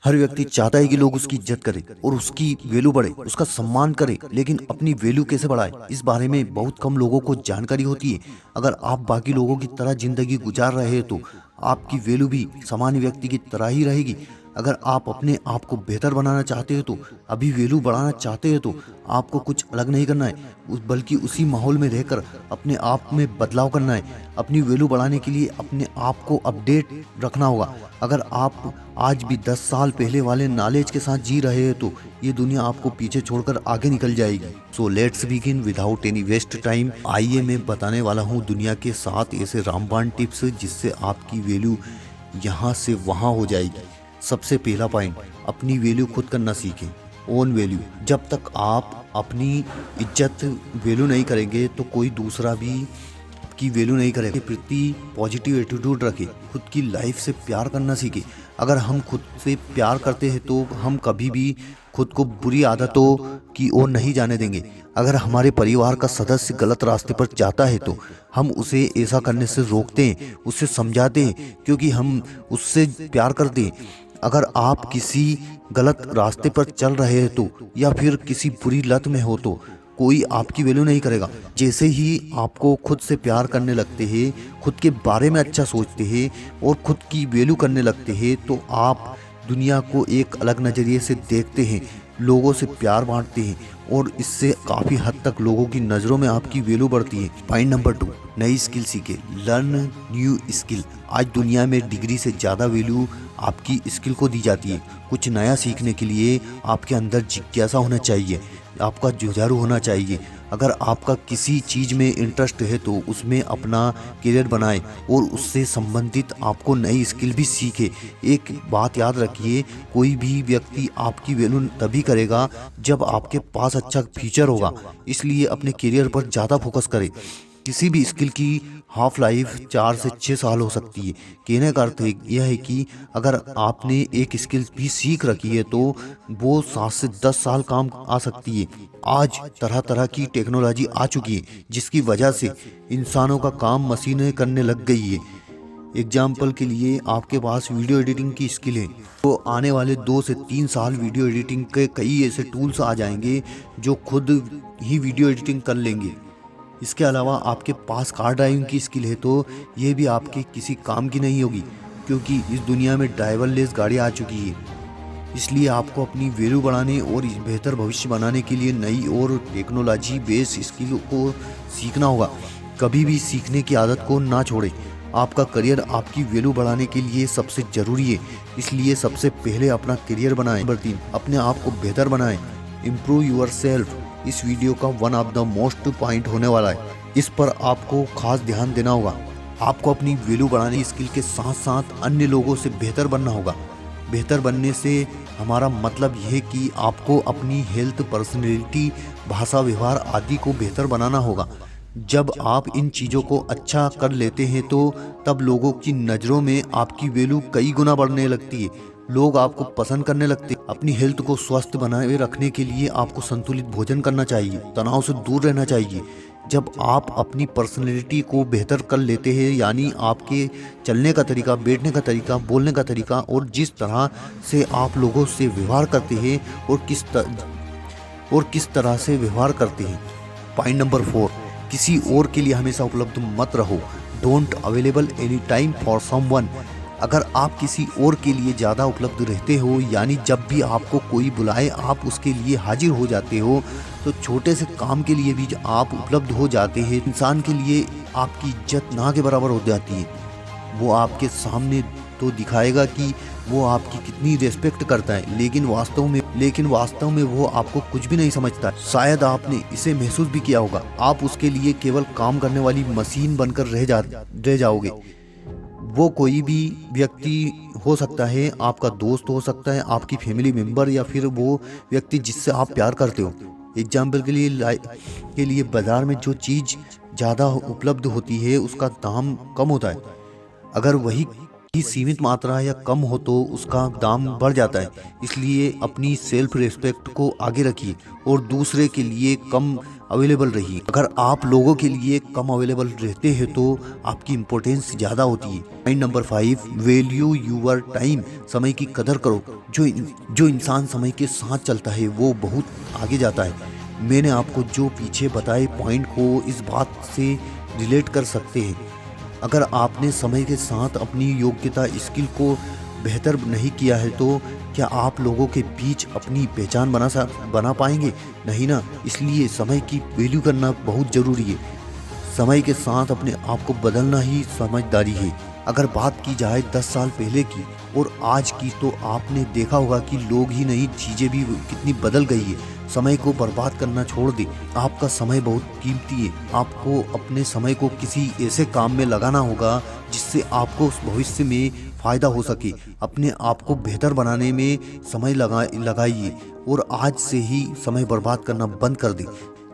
हर व्यक्ति चाहता है कि लोग उसकी इज्जत करें और उसकी वैल्यू बढ़े, उसका सम्मान करें, लेकिन अपनी वैल्यू कैसे बढ़ाए इस बारे में बहुत कम लोगों को जानकारी होती है। अगर आप बाकी लोगों की तरह जिंदगी गुजार रहे हैं तो आपकी वैल्यू भी सामान्य व्यक्ति की तरह ही रहेगी। अगर आप अपने आप को बेहतर बनाना चाहते हैं तो अभी वैल्यू बढ़ाना चाहते हैं तो आपको कुछ अलग नहीं करना है, बल्कि उसी माहौल में रहकर अपने आप में बदलाव करना है। अपनी वैल्यू बढ़ाने के लिए अपने आप को अपडेट रखना होगा। अगर आप आज भी 10 साल पहले वाले नॉलेज के साथ जी रहे हैं तो ये दुनिया आपको पीछे छोड़कर आगे निकल जाएगी। So let's begin without any waste time. आइए मैं बताने वाला हूँ दुनिया के 7 ऐसे रामबाण टिप्स जिससे आपकी वैल्यू यहाँ से वहाँ हो जाएगी। सबसे पहला पॉइंट, अपनी वैल्यू खुद करना सीखें। Own value. जब तक आप अपनी इज्जत वैल्यू नहीं करेंगे तो कोई दूसरा भी की वैल्यू नहीं करेगा। प्रति पॉजिटिव एटीट्यूड रखें। खुद की लाइफ से प्यार करना सीखें। अगर हम खुद से प्यार करते हैं तो हम कभी भी खुद को बुरी आदतों की ओर नहीं जाने देंगे। अगर हमारे परिवार का सदस्य गलत रास्ते पर जाता है तो हम उसे ऐसा करने से रोकते हैं, उससे समझाते हैं, क्योंकि हम उससे प्यार करते हैं। अगर आप किसी गलत रास्ते पर चल रहे हैं तो या फिर किसी बुरी लत में हो तो कोई आपकी वैल्यू नहीं करेगा। जैसे ही आपको खुद से प्यार करने लगते हैं, खुद के बारे में अच्छा सोचते हैं और खुद की वैल्यू करने लगते हैं तो आप दुनिया को एक अलग नज़रिए से देखते हैं, लोगों से प्यार बांटते हैं और इससे काफ़ी हद तक लोगों की नज़रों में आपकी वैल्यू बढ़ती है। पॉइंट नंबर 2, नई स्किल सीखें। Learn new skill. आज दुनिया में डिग्री से ज़्यादा वैल्यू आपकी स्किल को दी जाती है। कुछ नया सीखने के लिए आपके अंदर जिज्ञासा होना चाहिए, आपका जुझारू होना चाहिए। अगर आपका किसी चीज़ में इंटरेस्ट है तो उसमें अपना करियर बनाएं और उससे संबंधित आपको नई स्किल भी सीखे। एक बात याद रखिए, कोई भी व्यक्ति आपकी वैल्यू तभी करेगा जब आपके पास अच्छा फ्यूचर होगा। इसलिए अपने करियर पर ज़्यादा फोकस करें। किसी भी स्किल की हाफ लाइफ 4 से 6 साल हो सकती है। कहने का अर्थ यह है कि अगर आपने एक स्किल भी सीख रखी है तो वो 7 से 10 साल काम आ सकती है। आज तरह तरह की टेक्नोलॉजी आ चुकी है जिसकी वजह से इंसानों का काम मशीनें करने लग गई है। एग्जाम्पल के लिए आपके पास वीडियो एडिटिंग की स्किल है तो आने वाले 2 से 3 साल वीडियो एडिटिंग के कई ऐसे टूल्स आ जाएंगे जो खुद ही वीडियो एडिटिंग कर लेंगे। इसके अलावा आपके पास कार ड्राइविंग की स्किल है तो ये भी आपके किसी काम की नहीं होगी, क्योंकि इस दुनिया में ड्राइवरलेस गाड़ी आ चुकी है। इसलिए आपको अपनी वैल्यू बढ़ाने और बेहतर भविष्य बनाने के लिए नई और टेक्नोलॉजी बेस्ड स्किल को सीखना होगा। कभी भी सीखने की आदत को ना छोड़ें। आपका करियर आपकी वैल्यू बढ़ाने के लिए सबसे ज़रूरी है, इसलिए सबसे पहले अपना करियर बनाएं। नंबर 3, अपने आप को बेहतर बनाएं। Improve yourself. इस वीडियो का one of the most point होने वाला है। इस पर आपको खास ध्यान देना होगा। आपको अपनी वैल्यू बढ़ाने की स्किल के साथ साथ अन्य लोगों से बेहतर बनना होगा। बेहतर बनने से हमारा मतलब यह है कि आपको अपनी हेल्थ, पर्सनैलिटी, भाषा, व्यवहार आदि को बेहतर बनाना होगा। जब आप इन चीज़ों को अच्छा कर लेते हैं तो तब लोगों की नज़रों में आपकी वैल्यू कई गुना बढ़ने लगती है। लोग आपको पसंद करने लगते हैं। अपनी हेल्थ को स्वस्थ बनाए रखने के लिए आपको संतुलित भोजन करना चाहिए, तनाव से दूर रहना चाहिए। जब आप अपनी पर्सनैलिटी को बेहतर कर लेते हैं, यानी आपके चलने का तरीका, बैठने का तरीका, बोलने का तरीका और जिस तरह से आप लोगों से व्यवहार करते हैं और किस तरह से व्यवहार करते हैं। पॉइंट नंबर 4, किसी और के लिए हमेशा उपलब्ध मत रहो। Don't available any time for someone. अगर आप किसी और के लिए ज़्यादा उपलब्ध रहते हो, यानी जब भी आपको कोई बुलाए आप उसके लिए हाजिर हो जाते हो, तो छोटे से काम के लिए भी आप उपलब्ध हो जाते हैं, इंसान के लिए आपकी इज्जत ना के बराबर हो जाती है। वो आपके सामने तो दिखाएगा कि वो आपकी कितनी रिस्पेक्ट करता है, लेकिन वास्तव में वो आपको कुछ भी नहीं समझता। शायद आपने इसे महसूस भी किया होगा। आप उसके लिए केवल काम करने वाली मशीन बनकर रह जाओगे। वो कोई भी व्यक्ति हो सकता है, आपका दोस्त हो सकता है, आपकी फैमिली मेम्बर, या फिर वो व्यक्ति जिससे आप प्यार करते हो। एग्जाम्पल के लिए बाज़ार में जो चीज़ ज़्यादा उपलब्ध होती है उसका दाम कम होता है। अगर वही वही सीमित मात्रा या कम हो तो उसका दाम बढ़ जाता है। इसलिए अपनी सेल्फ रिस्पेक्ट को आगे रखिए और दूसरे के लिए कम अवेलेबल रहिए। अगर आप लोगों के लिए कम अवेलेबल रहते हैं तो आपकी इम्पोर्टेंस ज़्यादा होती है। Point number 5, value your time. समय की कदर करो। जो इंसान समय के साथ चलता है वो बहुत आगे जाता है। मैंने आपको जो पीछे बताए पॉइंट को इस बात से रिलेट कर सकते हैं। अगर आपने समय के साथ अपनी योग्यता स्किल को बेहतर नहीं किया है तो क्या आप लोगों के बीच अपनी पहचान बना पाएंगे? नहीं ना। इसलिए समय की वैल्यू करना बहुत ज़रूरी है। समय के साथ अपने आप को बदलना ही समझदारी है। अगर बात की जाए 10 साल पहले की और आज की तो आपने देखा होगा कि लोग ही नहीं चीज़ें भी कितनी बदल गई है। समय को बर्बाद करना छोड़ दे। आपका समय बहुत कीमती है। आपको अपने समय को किसी ऐसे काम में लगाना होगा जिससे आपको उस भविष्य में फ़ायदा हो सके। अपने आप को बेहतर बनाने में समय लगाइए और आज से ही समय बर्बाद करना बंद कर दे।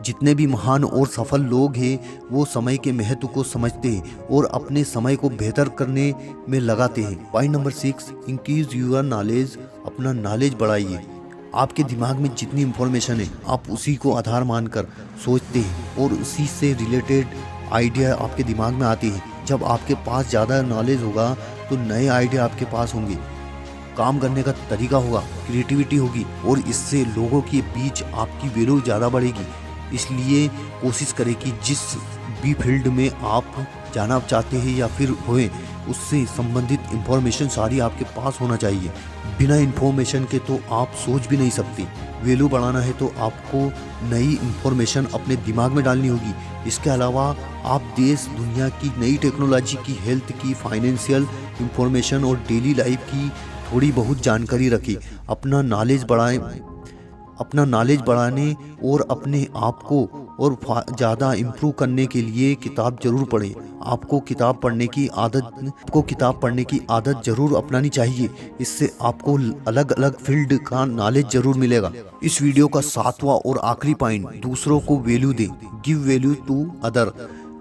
जितने भी महान और सफल लोग हैं वो समय के महत्व को समझते हैं और अपने समय को बेहतर करने में लगाते हैं। Point number 6, increase your knowledge. अपना नॉलेज बढ़ाइए। आपके दिमाग में जितनी इंफॉर्मेशन है आप उसी को आधार मानकर सोचते हैं और उसी से रिलेटेड आइडिया आपके दिमाग में आते हैं। जब आपके पास ज़्यादा नॉलेज होगा तो नए आइडिया आपके पास होंगे, काम करने का तरीका होगा, क्रिएटिविटी होगी और इससे लोगों के बीच आपकी वैल्यू ज़्यादा बढ़ेगी। इसलिए कोशिश करें कि जिस भी फील्ड में आप जाना चाहते हैं या फिर होए उससे संबंधित इंफॉर्मेशन सारी आपके पास होना चाहिए। बिना इंफॉर्मेशन के तो आप सोच भी नहीं सकते। वैल्यू बढ़ाना है तो आपको नई इंफॉर्मेशन अपने दिमाग में डालनी होगी। इसके अलावा आप देश दुनिया की नई टेक्नोलॉजी की, हेल्थ की, फाइनेंशियल इंफॉर्मेशन और डेली लाइफ की थोड़ी बहुत जानकारी रखें। अपना नॉलेज बढ़ाने और अपने आप को और ज़्यादा इम्प्रूव करने के लिए किताब जरूर पढ़ें। आपको किताब पढ़ने की आदत जरूर अपनानी चाहिए। इससे आपको अलग अलग फील्ड का नॉलेज जरूर मिलेगा। इस वीडियो का 7वां और आखिरी पॉइंट, दूसरों को वैल्यू दें। Give value to other.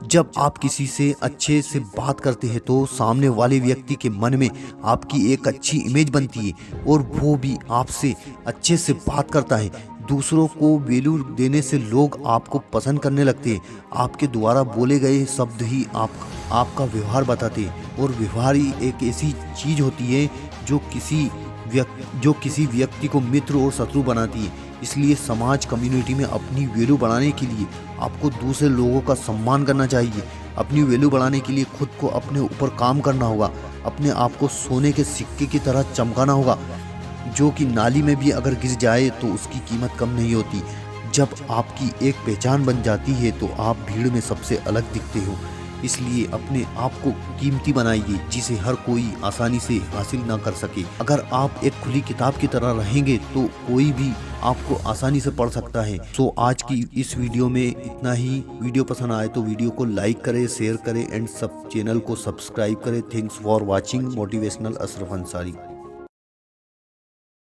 जब आप किसी से अच्छे से बात करते हैं तो सामने वाले व्यक्ति के मन में आपकी एक अच्छी इमेज बनती है और वो भी आपसे अच्छे से बात करता है। दूसरों को वैल्यू देने से लोग आपको पसंद करने लगते हैं। आपके द्वारा बोले गए शब्द ही आपका व्यवहार बताते हैं और व्यवहार ही एक ऐसी चीज़ होती है जो किसी व्यक्ति को मित्र और शत्रु बनाती है। इसलिए समाज कम्युनिटी में अपनी वैल्यू बढ़ाने के लिए आपको दूसरे लोगों का सम्मान करना चाहिए। अपनी वैल्यू बढ़ाने के लिए खुद को अपने ऊपर काम करना होगा। अपने आप को सोने के सिक्के की तरह चमकाना होगा जो कि नाली में भी अगर गिर जाए तो उसकी कीमत कम नहीं होती। जब आपकी एक पहचान बन जाती है तो आप भीड़ में सबसे अलग दिखते हो। इसलिए अपने आप को कीमती बनाइए जिसे हर कोई आसानी से हासिल ना कर सके। अगर आप एक खुली किताब की तरह रहेंगे तो कोई भी आपको आसानी से पढ़ सकता है। सो आज की इस वीडियो में इतना ही। वीडियो पसंद आए तो वीडियो को लाइक करें, शेयर करें एंड सब चैनल को सब्सक्राइब करें। Thanks for watching. Motivational Ashraf Ansari.